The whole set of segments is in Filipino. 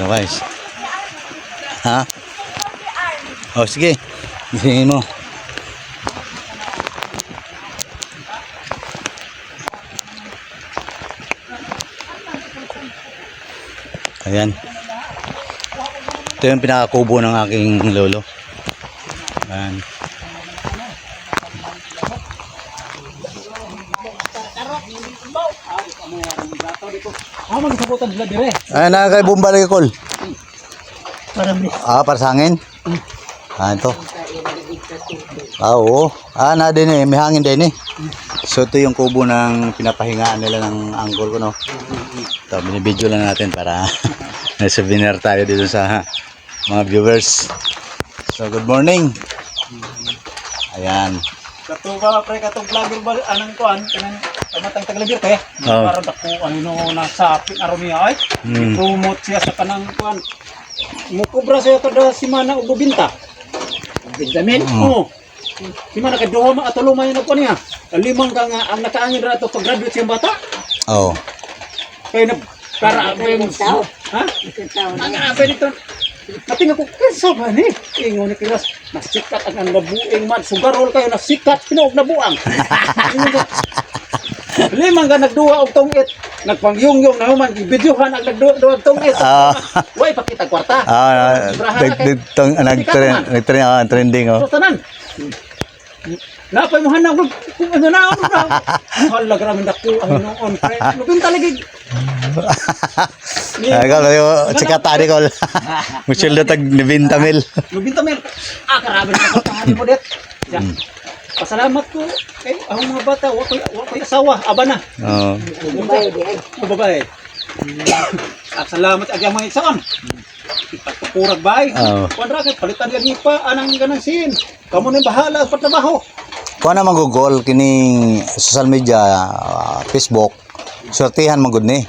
Guys. Ha? Oh, sige. Gisingin mo. Ayan. Ito yung pinakakubo ng aking lolo. Ayan. Ayan na kay Bumbalik Kol. Para sa hangin? Ito. Oo. Na din eh. May hangin din eh. So ito yung kubo ng pinapahingaan nila ng uncle ko, no? Ito, binibidyo lang natin para may souvenir tayo dito sa mga viewers. So good morning. Ayan. Katuba pre katong vlogger ba anang kuan kanang kamatang taglabir kay para dako ano nasa aron niya ay promote siya sa kanang kuan mo kubra siya kada semana og binta Benjamin si mana ka duha ma atulo may na kuan niya limang ka nga ang nakaangin ra to pag graduate siyang bata kay na para ha ang apel ito nating ako kesa ba ni ingon ni kilas nasikat ang nabuing man sugarol kayo nasikat pinuog na buang limang ka nagduwa og tungit nagpangyong-yung na human gibidyohan ang nagduwa og tungit way pakita kwarta nag-trending tanan napay mo hanang kung ano na hala grabe dako ano on pre lubin talagig kayo sikata ni Kol. Musyol na tag 90 mil. 90 mil. Karabi na pagkahanin mo det. Pasalamat ko kay ang mga bata wa koy asawa aba na. Babae. Salamat agyang mga isaon. Ipagpurag bay. Kuan ra kay palitan yan pa anang ganang sin. Kamo na bahala sa trabaho. Kuan na magugol kining social media, Facebook. Sortihan magud ni.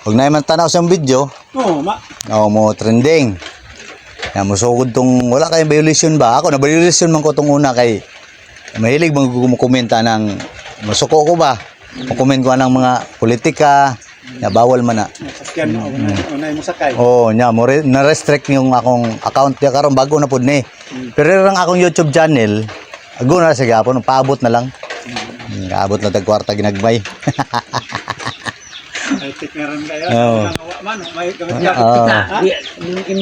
Pag na man tanaw sa video, mo trending. Na musugod tong wala kay violation ba? Ako na violation man ko tong una kay mahilig magkomenta ng masuko ko ba? Mo-comment ko ng mga politika, na bawal man na. Sakyan unay mo sakay. Nya mo na-restrict yung akong account ya karon bago na pud ni. Pero ang akong YouTube channel, ago na sa gapon, paabot na lang. Abot na tag kwarta ginagmay. Ay tikmeron kayo. Man, may gamit ya.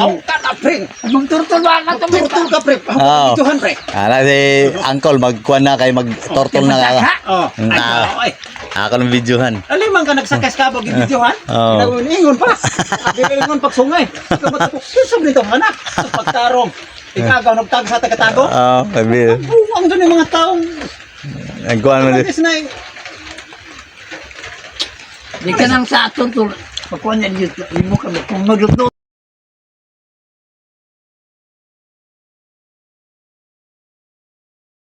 Aw ka pre. Magturtol ba ka turtol ka pre? Videohan pre. Ana si Uncle magkuan na kay mag-turtle na ka. Ako ng videohan. Alimang ka nagsakas ka bag videohan? Ingon pa. Ingon pagsungay. Kamat ko kisog nito ana. Pagtarong. Ikagaw nagtag sa tagatago. Sabi. Ang dun yung mga taong nagkuan mo. Di ka nang sa aton to. Pakuan yan dito. Imo kami. Kung magluto.